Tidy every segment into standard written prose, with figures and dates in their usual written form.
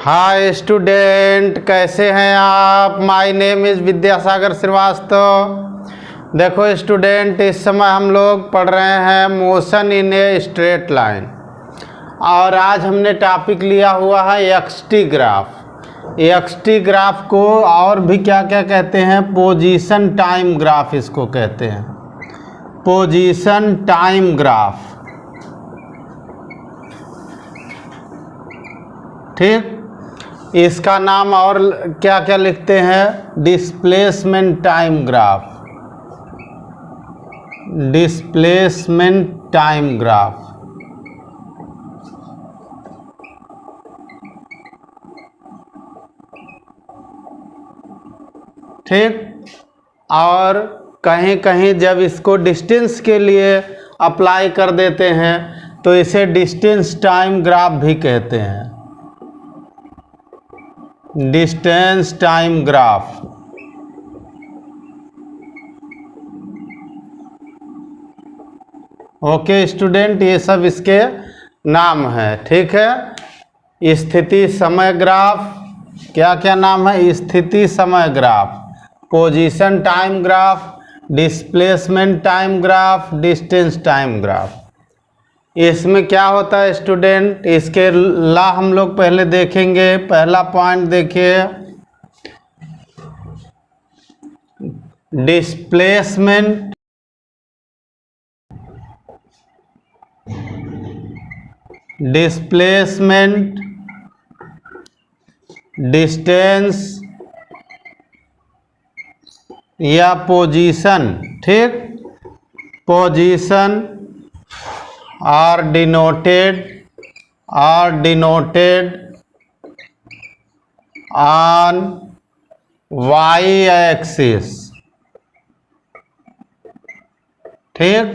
Hi student, कैसे हैं आप। My name is Vidyasagar Shrivastava. देखो स्टूडेंट, इस समय हम लोग पढ़ रहे हैं motion in a straight line, और आज हमने टॉपिक लिया हुआ है एक्सटी ग्राफ। एक्सटी ग्राफ को और भी क्या क्या कहते हैं, पोजीशन टाइम ग्राफ इसको कहते हैं, पोजीशन टाइम ग्राफ। ठीक, इसका नाम और क्या क्या लिखते हैं, displacement time graph, displacement time graph. ठीक, और कहीं कहीं जब इसको डिस्टेंस के लिए अप्लाई कर देते हैं तो इसे डिस्टेंस टाइम ग्राफ भी कहते हैं, distance time graph. Okay student, ये सब इसके नाम है। ठीक है, स्थिति समय ग्राफ, क्या क्या नाम है, स्थिति समय graph, position time graph, displacement time graph, distance time graph. इसमें क्या होता है स्टूडेंट, इसके ला हम लोग पहले देखेंगे। पहला पॉइंट देखिए, डिस्प्लेसमेंट, डिस्प्लेसमेंट, डिस्टेंस या पोजीशन। ठीक, position are denoted on y-axis। ठीक,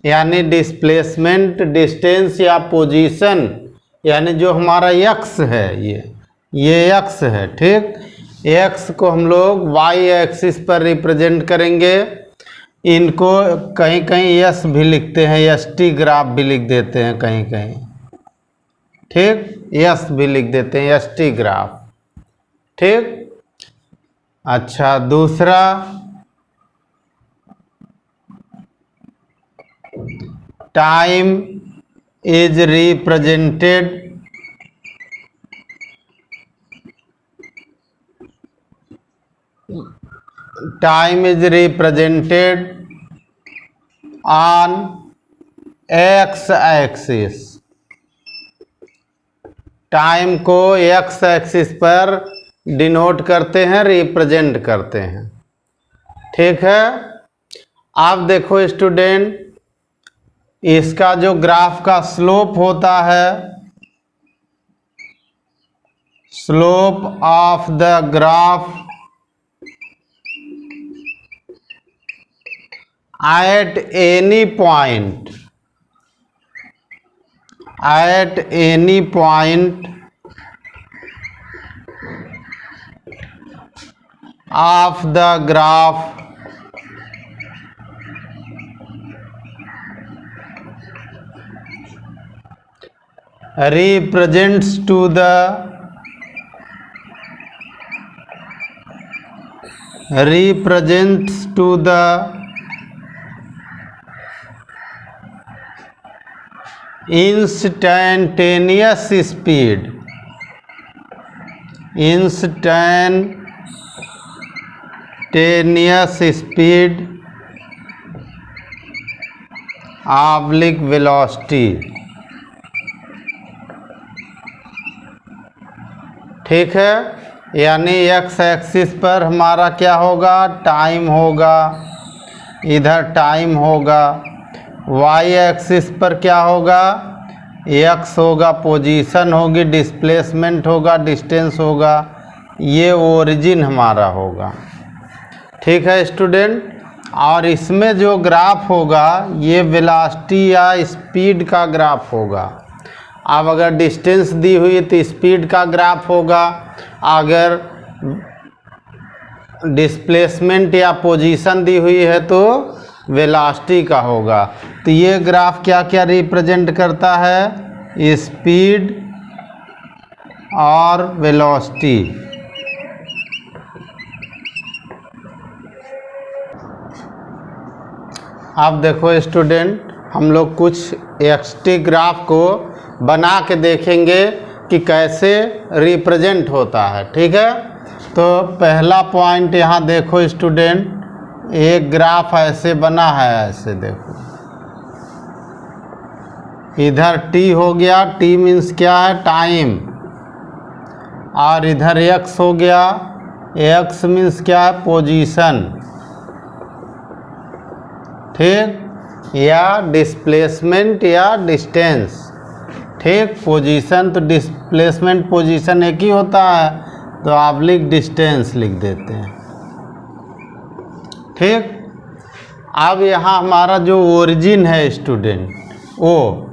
यानी डिस्प्लेसमेंट, डिस्टेंस या पोजीशन, यानी जो हमारा x है, ये x है। ठीक, x को हम लोग y-axis पर रिप्रेजेंट करेंगे। इनको कहीं कहीं यस भी लिखते हैं, एसटी ग्राफ भी लिख देते हैं कहीं कहीं। ठीक, यस भी लिख देते हैं, एसटी ग्राफ। ठीक, अच्छा, दूसरा time is represented on x axis. Time को x एक्सिस पर डिनोट करते हैं, रिप्रेजेंट करते हैं। ठीक है, आप देखो स्टूडेंट, इसका जो ग्राफ का स्लोप होता है, slope of the graph at any point of the graph represents to the instantaneous speed, oblique velocity। ठीक है, यानी x एक्सिस पर हमारा क्या होगा, टाइम होगा, इधर टाइम होगा। y एक्सिस पर क्या होगा, x होगा, पोजीशन होगी, डिस्प्लेसमेंट होगा, डिस्टेंस होगा, ये ओरिजिन हमारा होगा। ठीक है स्टूडेंट, और इसमें जो ग्राफ होगा ये वेलोसिटी या स्पीड का ग्राफ होगा। अब अगर डिस्टेंस दी हुई है तो स्पीड का ग्राफ होगा, अगर डिस्प्लेसमेंट या पोजीशन दी हुई है तो वेलोसिटी का होगा। तो ये ग्राफ क्या क्या रिप्रेजेंट करता है, स्पीड और वेलोसिटी। अब देखो स्टूडेंट, हम लोग कुछ एक्सटी ग्राफ को बना के देखेंगे कि कैसे रिप्रेजेंट होता है। ठीक है, तो पहला पॉइंट यहाँ देखो स्टूडेंट, एक ग्राफ ऐसे बना है, ऐसे देखो, इधर t हो गया, t मीन्स क्या है, टाइम, और इधर x हो गया, x मीन्स क्या है, पोजीशन। ठीक, या डिस्प्लेसमेंट या डिस्टेंस। ठीक, पोजीशन तो डिस्प्लेसमेंट पोजीशन एक ही होता है, तो आप डिस्टेंस लिख देते हैं। ठीक, अब यहाँ हमारा जो ओरिजिन है स्टूडेंट, वो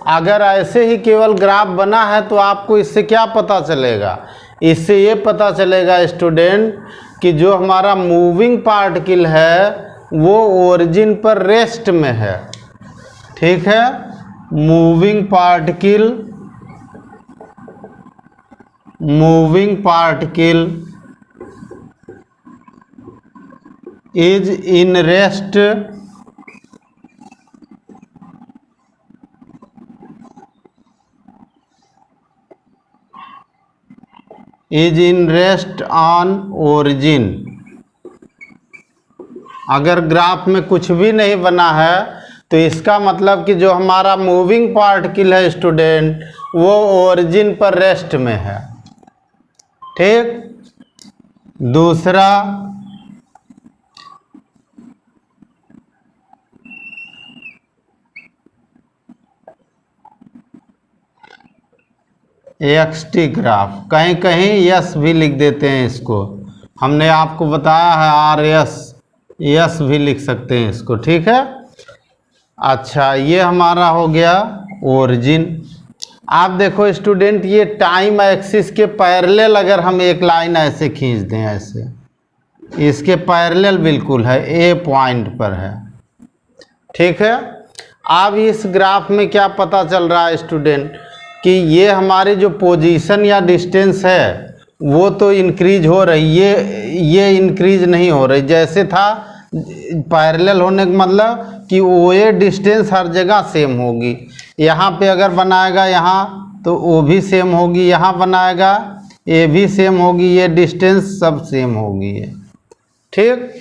अगर ऐसे ही केवल ग्राफ बना है तो आपको इससे क्या पता चलेगा, इससे ये पता चलेगा स्टूडेंट कि जो हमारा मूविंग पार्टिकल है वो ओरिजिन पर रेस्ट में है। ठीक है, moving particle is in rest on origin. अगर ग्राफ में कुछ भी नहीं बना है तो इसका मतलब कि जो हमारा मूविंग पार्टिकल है स्टूडेंट वो ओरिजिन पर रेस्ट में है। ठीक, दूसरा एक्सटी ग्राफ, कहीं कहीं यस भी लिख देते हैं इसको, हमने आपको बताया है आर यस भी लिख सकते हैं इसको। ठीक है, अच्छा, ये हमारा हो गया ओरिजिन। आप देखो स्टूडेंट, ये टाइम एक्सिस के पैरेलल अगर हम एक लाइन ऐसे खींच दें, ऐसे इसके पैरेलल बिल्कुल है, ए पॉइंट पर है। ठीक है, अब इस ग्राफ में क्या पता चल रहा है स्टूडेंट कि ये हमारी जो पोजीशन या डिस्टेंस है वो तो इंक्रीज हो रही है, ये इंक्रीज नहीं हो रही। जैसे था पैरेलल होने का मतलब कि वो ये डिस्टेंस हर जगह सेम होगी, यहाँ पे अगर बनाएगा यहाँ तो वो भी सेम होगी, यहाँ बनाएगा ये भी सेम होगी, ये डिस्टेंस सब सेम होगी ये। ठीक,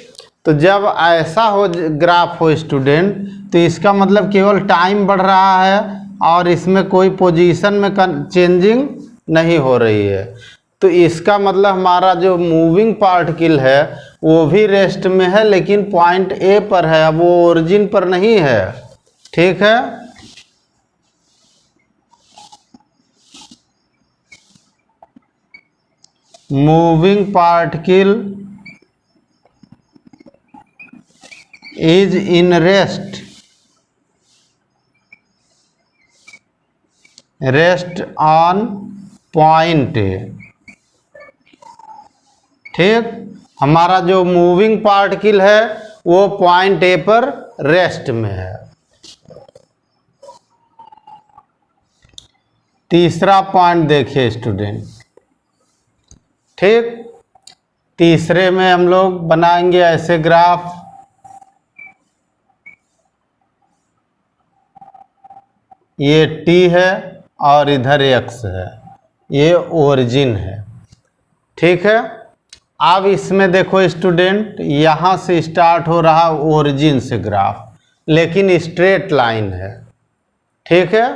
तो जब ऐसा हो ग्राफ हो स्टूडेंट तो इसका मतलब केवल टाइम बढ़ रहा है और इसमें कोई पोजीशन में चेंजिंग नहीं हो रही है, तो इसका मतलब हमारा जो मूविंग पार्टिकल है वो भी रेस्ट में है, लेकिन पॉइंट ए पर है, वो ओरिजिन पर नहीं है। ठीक है, moving particle is in rest on point A. ठीक, हमारा जो मूविंग पार्टिकल है वो पॉइंट ए पर रेस्ट में है। तीसरा पॉइंट देखिए स्टूडेंट। ठीक, तीसरे में हम लोग बनाएंगे ऐसे ग्राफ, ये टी है और इधर एक्स है, ये ओरिजिन है। ठीक है, अब इसमें देखो स्टूडेंट, यहाँ से स्टार्ट हो रहा ओरिजिन से ग्राफ, लेकिन स्ट्रेट लाइन है। ठीक है,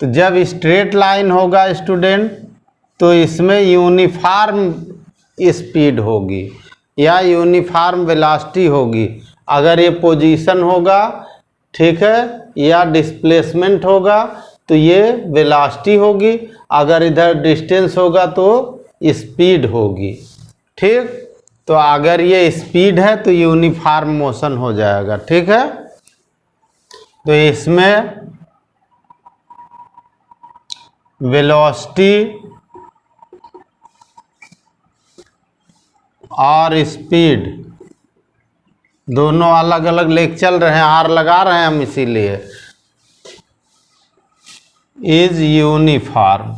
तो जब स्ट्रेट लाइन होगा स्टूडेंट तो इसमें यूनिफॉर्म स्पीड होगी या यूनिफॉर्म वेलोसिटी होगी। अगर ये पोजीशन होगा, ठीक है, या डिस्प्लेसमेंट होगा तो ये वेलोसिटी होगी, अगर इधर डिस्टेंस होगा तो स्पीड होगी। ठीक, तो अगर ये स्पीड है तो यूनिफॉर्म मोशन हो जाएगा। ठीक है, तो इसमें वेलोसिटी और स्पीड दोनों अलग अलग लेके चल रहे हैं, आर लगा रहे हैं हम, इसीलिए इज यूनिफॉर्म।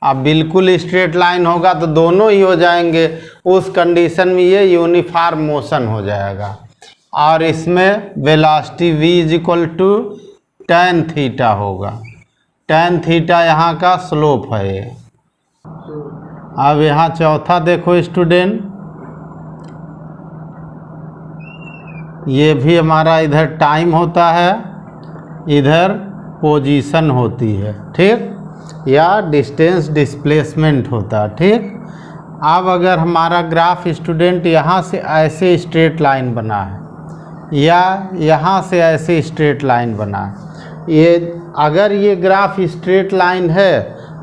अब बिल्कुल स्ट्रेट लाइन होगा तो दोनों ही हो जाएंगे, उस कंडीशन में ये यूनिफॉर्म मोशन हो जाएगा। और इसमें velocity v is equal to tan theta होगा। tan थीटा यहाँ का स्लोप है ये। अब यहाँ चौथा देखो स्टूडेंट, ये भी हमारा इधर टाइम होता है, इधर पोजीशन होती है, ठीक, या डिस्टेंस डिस्प्लेसमेंट होता है, ठीक। अब अगर हमारा ग्राफ स्टूडेंट यहाँ से ऐसे स्ट्रेट लाइन बना है या यहाँ से ऐसे स्ट्रेट लाइन बना है, ये अगर ये ग्राफ स्ट्रेट लाइन है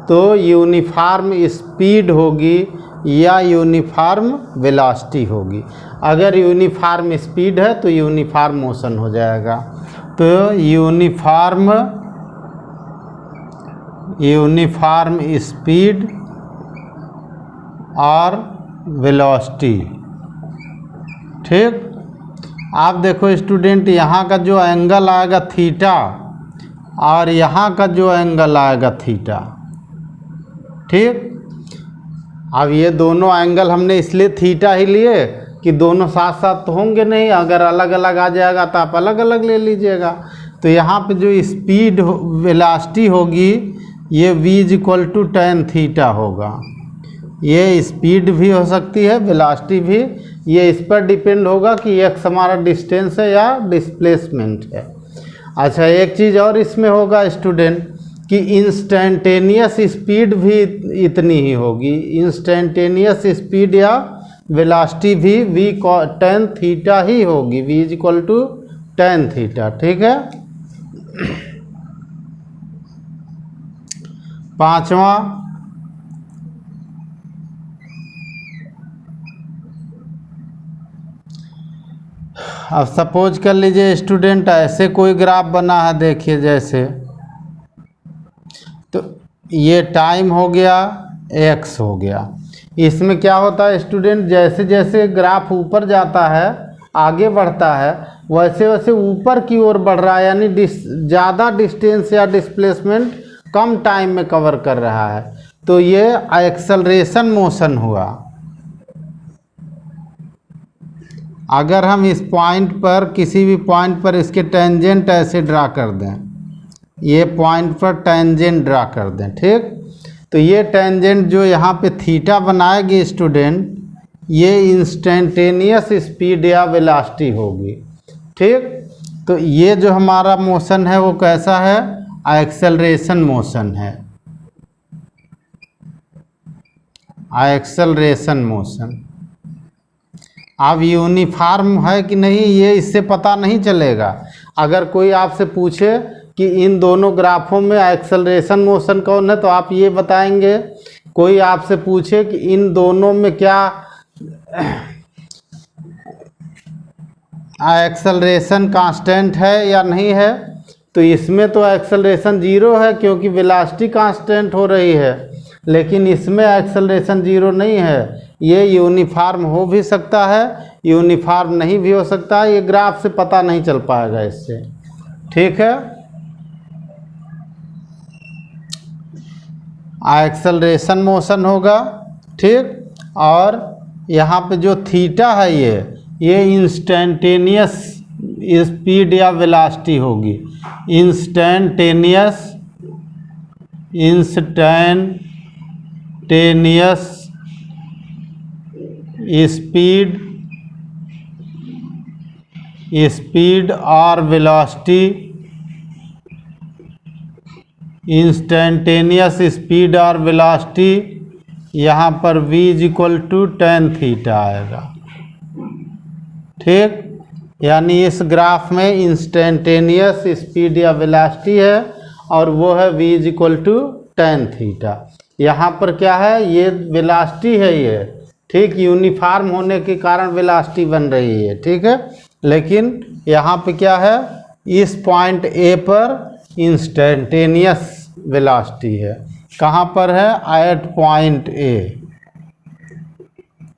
तो यूनिफॉर्म स्पीड होगी या यूनिफॉर्म वेलोसिटी होगी। अगर यूनिफॉर्म स्पीड है तो यूनिफॉर्म मोशन हो जाएगा। तो यूनिफॉर्म स्पीड और वेलोसिटी, ठीक। आप देखो स्टूडेंट, यहाँ का जो एंगल आएगा थीटा और यहाँ का जो एंगल आएगा थीटा, ठीक। अब ये दोनों एंगल हमने इसलिए थीटा ही लिए कि दोनों साथ साथ तो होंगे नहीं, अगर अलग अलग आ जाएगा तो आप अलग अलग ले लीजिएगा। तो यहाँ पे जो स्पीड वेलोसिटी होगी ये v is equal to tan theta होगा। ये स्पीड भी हो सकती है, वेलोसिटी भी, ये इस पर डिपेंड होगा कि x हमारा डिस्टेंस है या डिस्प्लेसमेंट है। अच्छा, एक चीज़ और इसमें होगा स्टूडेंट कि इंस्टेंटेनियस स्पीड भी इतनी ही होगी। इंस्टेंटेनियस स्पीड या वेलोसिटी भी v tan थीटा ही होगी, v is equal to tan theta, ठीक है। पांचवा, अब सपोज कर लीजिए स्टूडेंट ऐसे कोई ग्राफ बना है, देखिए जैसे, तो ये टाइम हो गया, x हो गया। इसमें क्या होता है स्टूडेंट, जैसे जैसे ग्राफ ऊपर जाता है, आगे बढ़ता है, वैसे वैसे ऊपर की ओर बढ़ रहा है, यानी ज़्यादा डिस्टेंस या डिस्प्लेसमेंट कम टाइम में कवर कर रहा है, तो ये एक्सेलरेशन मोशन हुआ। अगर हम इस पॉइंट पर, किसी भी पॉइंट पर इसके टेंजेंट ऐसे ड्रा कर दें, ये पॉइंट पर टेंजेंट ड्रा कर दें, ठीक, तो ये टेंजेंट जो यहाँ पे थीटा बनाएगी स्टूडेंट, ये इंस्टेंटेनियस स्पीड या वेलोसिटी होगी, ठीक। तो ये जो हमारा मोशन है वो कैसा है, एक्सेलरेशन मोशन है, एक्सेलरेशन मोशन। अब यूनिफॉर्म है कि नहीं ये इससे पता नहीं चलेगा। अगर कोई आपसे पूछे कि इन दोनों ग्राफों में एक्सेलरेशन मोशन कौन है, तो आप ये बताएंगे। कोई आपसे पूछे कि इन दोनों में क्या एक्सेलरेशन कांस्टेंट है या नहीं है, तो इसमें तो एक्सेलरेशन जीरो है क्योंकि वेलोसिटी कांस्टेंट हो रही है, लेकिन इसमें एक्सेलरेशन जीरो नहीं है। ये यूनिफॉर्म हो भी सकता है, यूनिफॉर्म नहीं भी हो सकता है, ये ग्राफ से पता नहीं चल पाएगा इससे, ठीक है। एक्सेलरेशन मोशन होगा, ठीक। और यहाँ पे जो थीटा है ये इंस्टेंटेनियस स्पीड या वेलोसिटी होगी। इंस्टेंटेनियस स्पीड और वेलोसिटी, इंस्टेंटेनियस स्पीड और वेलोसिटी, यहाँ पर v is equal to tan theta आएगा, ठीक। यानी इस ग्राफ में इंस्टेंटेनियस स्पीड या वेलोसिटी है और वो है v is equal to tan theta. यहाँ पर क्या है, ये वेलोसिटी है ये, ठीक, यूनिफॉर्म होने के कारण वेलोसिटी बन रही है, ठीक है। लेकिन यहाँ पे क्या है, इस पॉइंट A पर इंस्टेंटेनियस वेलोसिटी है। कहाँ पर है, एट पॉइंट A।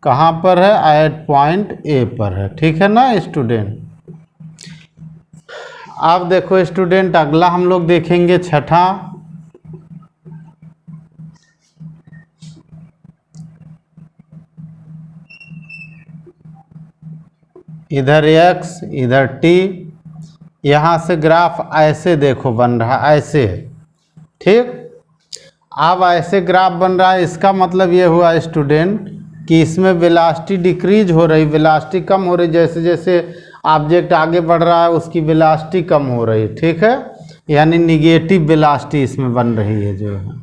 कहाँ पर है, एट पॉइंट A पर है, ठीक है ना स्टूडेंट। अब देखो स्टूडेंट, अगला हम लोग देखेंगे छठा, इधर x, इधर t। यहाँ से ग्राफ ऐसे देखो बन रहा, ऐसे है, ठीक। अब ऐसे ग्राफ बन रहा है, इसका मतलब ये हुआ स्टूडेंट कि इसमें वेलोसिटी डिक्रीज हो रही, वेलोसिटी कम हो रही, जैसे जैसे ऑब्जेक्ट आगे बढ़ रहा है उसकी वेलोसिटी कम हो रही, ठीक है। यानी निगेटिव वेलोसिटी इसमें बन रही है जो है।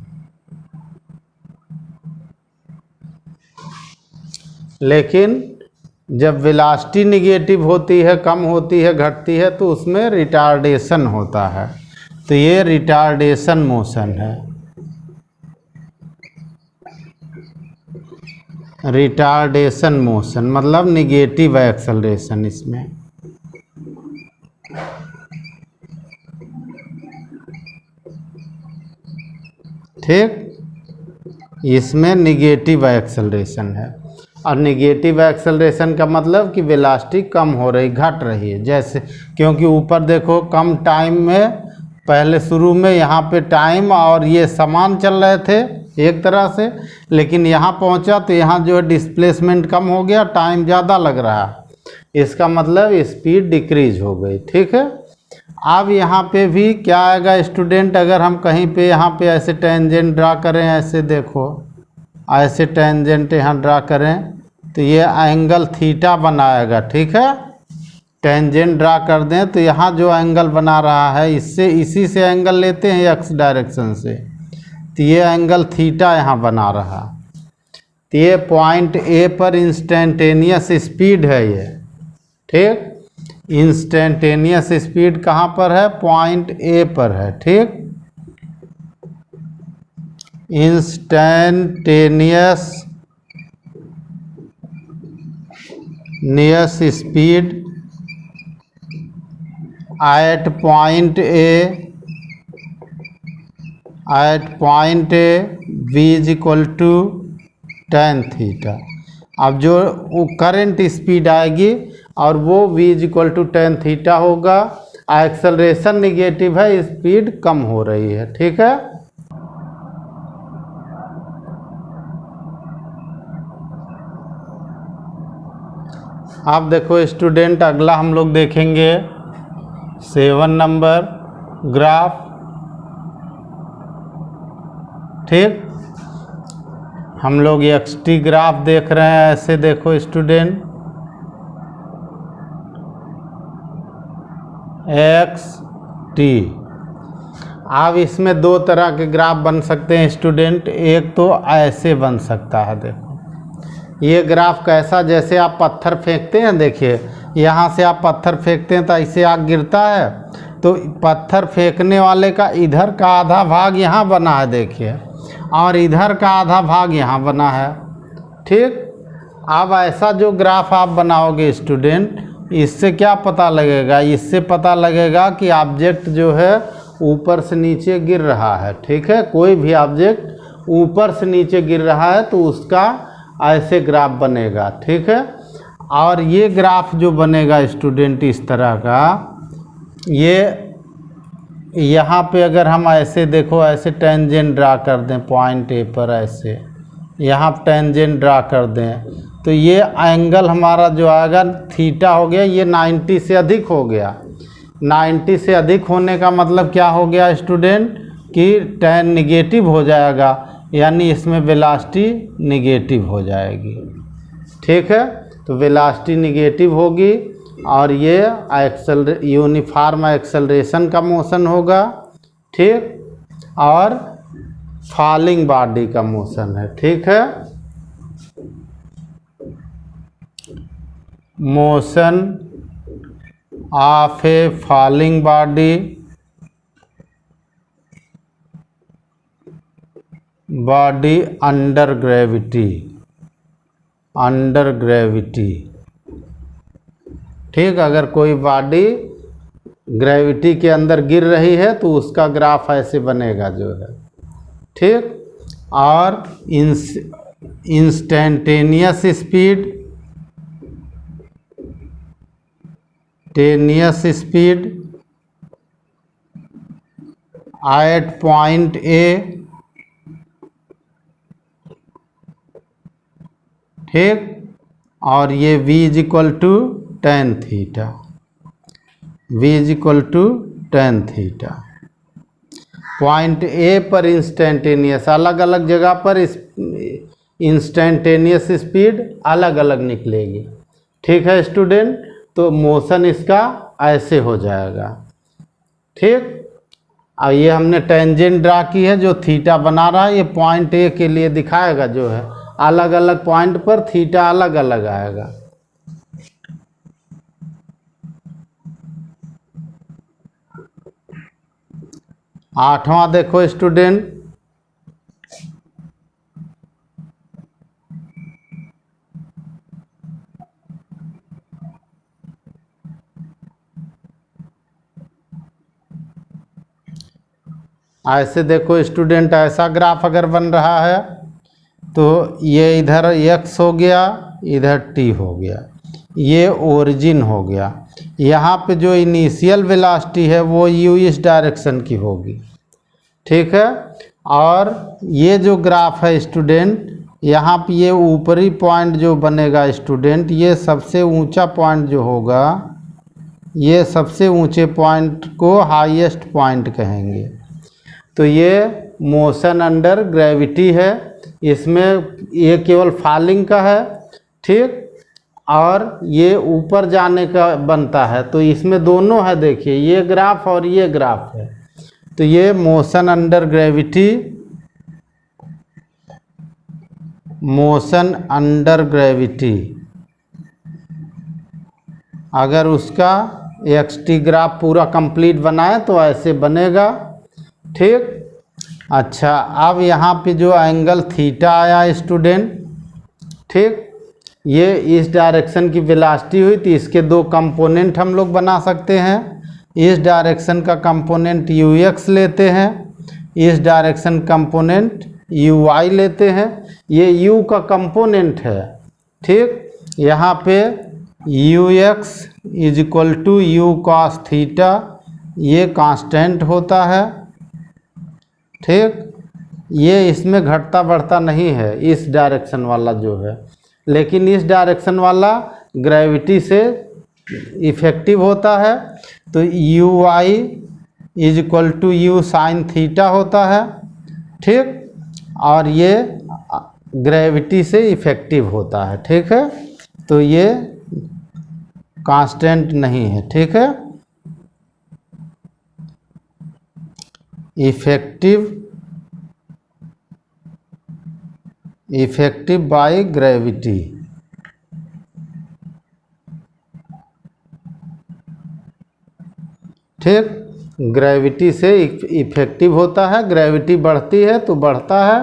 लेकिन जब वेलोसिटी निगेटिव होती है, कम होती है, घटती है, तो उसमें रिटार्डेशन होता है। तो ये रिटार्डेशन मोशन है, रिटार्डेशन मोशन मतलब निगेटिव एक्सेलरेशन इसमें। ठीक, इसमें निगेटिव एक्सेलरेशन है। और निगेटिव एक्सेलरेशन का मतलब कि वेलोसिटी कम हो रही, घट रही है, जैसे क्योंकि ऊपर देखो कम टाइम में, पहले शुरू में यहाँ पे टाइम और ये समान चल रहे थे एक तरह से, लेकिन यहाँ पहुँचा तो यहाँ जो है डिस्प्लेसमेंट कम हो गया, टाइम ज़्यादा लग रहा है, इसका मतलब स्पीड डिक्रीज हो गई, ठीक है। अब यहाँ पे भी क्या आएगा स्टूडेंट, अगर हम कहीं पे यहाँ पे ऐसे टेंजेंट ड्रा करें, ऐसे देखो ऐसे टेंजेंट यहाँ ड्रा करें तो ये एंगल थीटा बनाएगा, ठीक है। टेंजेंट ड्रा कर दें तो यहाँ जो एंगल बना रहा है इससे, इसी से एंगल लेते हैं एक्स डायरेक्शन से, तो ये एंगल थीटा यहाँ बना रहा। तो ये पॉइंट ए पर इंस्टेंटेनियस स्पीड है ये, ठीक। इंस्टेंटेनियस स्पीड कहाँ पर है, पॉइंट ए पर है, ठीक। Instantaneous speed at point A v is equal to tan theta. अब जो करंट स्पीड आएगी और वो v is equal to tan theta होगा। एक्सेलरेशन निगेटिव है, स्पीड कम हो रही है, ठीक है। आप देखो स्टूडेंट, अगला हम लोग देखेंगे 7 नंबर ग्राफ, ठीक। हम लोग xt ग्राफ देख रहे हैं, ऐसे देखो स्टूडेंट, xt। अब इसमें दो तरह के ग्राफ बन सकते हैं स्टूडेंट, एक तो ऐसे बन सकता है, देखो ये ग्राफ कैसा, जैसे आप पत्थर फेंकते हैं, देखिए यहाँ से आप पत्थर फेंकते हैं तो ऐसे आग गिरता है, तो पत्थर फेंकने वाले का इधर का आधा भाग यहाँ बना है, देखिए, और इधर का आधा भाग यहाँ बना है, ठीक। अब ऐसा जो ग्राफ आप बनाओगे स्टूडेंट, इससे क्या पता लगेगा, इससे पता लगेगा कि ऑब्जेक्ट जो है ऊपर से नीचे गिर रहा है, ठीक है। कोई भी ऑब्जेक्ट ऊपर से नीचे गिर रहा है तो उसका ऐसे ग्राफ बनेगा, ठीक है। और ये ग्राफ जो बनेगा स्टूडेंट इस तरह का, ये यहाँ पे अगर हम ऐसे देखो, ऐसे टेंजेंट ड्रा कर दें पॉइंट ए पर, ऐसे यहाँ टेंजेंट ड्रा कर दें, तो ये एंगल हमारा जो आएगा थीटा हो गया, ये 90 से अधिक हो गया। 90 से अधिक होने का मतलब क्या हो गया स्टूडेंट, कि tan निगेटिव हो जाएगा, यानी इसमें वेलोसिटी निगेटिव हो जाएगी, ठीक है। तो वेलोसिटी निगेटिव होगी और ये यूनिफॉर्म एक्सेलरेशन का मोशन होगा, ठीक। और फॉलिंग बॉडी का मोशन है, ठीक है। Motion of A falling body under gravity, ठीक। अगर कोई बॉडी ग्रेविटी के अंदर गिर रही है तो उसका ग्राफ ऐसे बनेगा जो है, ठीक। और instantaneous speed at point A, ठीक। और ये v is equal to tan theta, v is equal to tan theta. Point A पर इंस्टेंटेनियस, अलग अलग जगह पर इंस्टेंटेनियस स्पीड अलग अलग निकलेगी। ठीक है स्टूडेंट, तो मोशन इसका ऐसे हो जाएगा। ठीक, अब ये हमने टेंजेंट ड्रा की है जो थीटा बना रहा है, ये पॉइंट ए के लिए दिखाएगा जो है, अलग अलग पॉइंट पर थीटा अलग अलग आएगा। आठवां देखो स्टूडेंट, ऐसे देखो स्टूडेंट, ऐसा ग्राफ अगर बन रहा है तो ये इधर x हो गया, इधर t हो गया, ये ओरिजिन हो गया। यहाँ पे जो इनिशियल वेलोसिटी है वो u इस डायरेक्शन की होगी। ठीक है, और ये जो ग्राफ है स्टूडेंट, यहाँ पे ये ऊपरी पॉइंट जो बनेगा स्टूडेंट, ये सबसे ऊंचा पॉइंट जो होगा, ये सबसे ऊंचे पॉइंट को हाईएस्ट पॉइंट कहेंगे। तो ये मोशन अंडर ग्रेविटी है, इसमें ये केवल फॉलिंग का है। ठीक, और ये ऊपर जाने का बनता है, तो इसमें दोनों है। देखिए ये ग्राफ और ये ग्राफ है, तो ये motion under gravity, motion under gravity अगर उसका xt ग्राफ पूरा कंप्लीट बनाए तो ऐसे बनेगा। ठीक, अच्छा, अब यहाँ पे जो एंगल थीटा आया स्टूडेंट, ठीक, ये इस डायरेक्शन की वेलोसिटी हुई, तो इसके दो कंपोनेंट हम लोग बना सकते हैं। इस डायरेक्शन का कंपोनेंट ux लेते हैं, इस डायरेक्शन कंपोनेंट uy लेते हैं। ये u का कंपोनेंट है। ठीक, यहाँ पे ux is equal to u cos theta, ये कांस्टेंट होता है। ठीक, ये इसमें घटता बढ़ता नहीं है इस डायरेक्शन वाला जो है, लेकिन इस डायरेक्शन वाला ग्रेविटी से इफेक्टिव होता है। तो U I is equal to U sine theta होता है। ठीक, और ये ग्रेविटी से इफेक्टिव होता है। ठीक है, तो ये कांस्टेंट नहीं है। ठीक है, इफेक्टिव बाय ग्रेविटी। ठीक, ग्रेविटी से इफेक्टिव होता है। ग्रेविटी बढ़ती है तो बढ़ता है,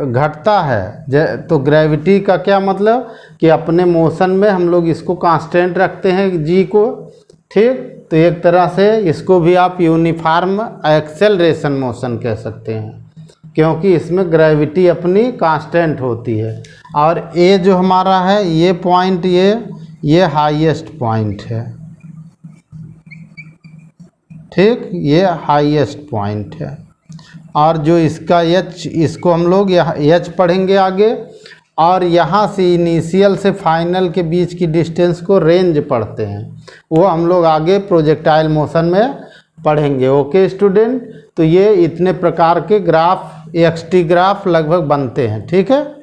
घटता है तो ग्रेविटी का क्या मतलब कि अपने मोशन में हम लोग इसको कांस्टेंट रखते हैं जी को। ठीक, तो एक तरह से इसको भी आप यूनिफॉर्म एक्सेलरेशन मोशन कह सकते हैं, क्योंकि इसमें ग्रेविटी अपनी कांस्टेंट होती है। और ये जो हमारा है ये पॉइंट, ये हाईएस्ट पॉइंट है। ठीक, ये हाईएस्ट पॉइंट है। और जो इसका एच, इसको हम लोग यहाँ एच पढ़ेंगे आगे, और यहाँ से इनिशियल से फाइनल के बीच की डिस्टेंस को रेंज पढ़ते हैं, वो हम लोग आगे प्रोजेक्टाइल मोशन में पढ़ेंगे। ओके स्टूडेंट, तो ये इतने प्रकार के ग्राफ, xt ग्राफ लगभग बनते हैं। ठीक है।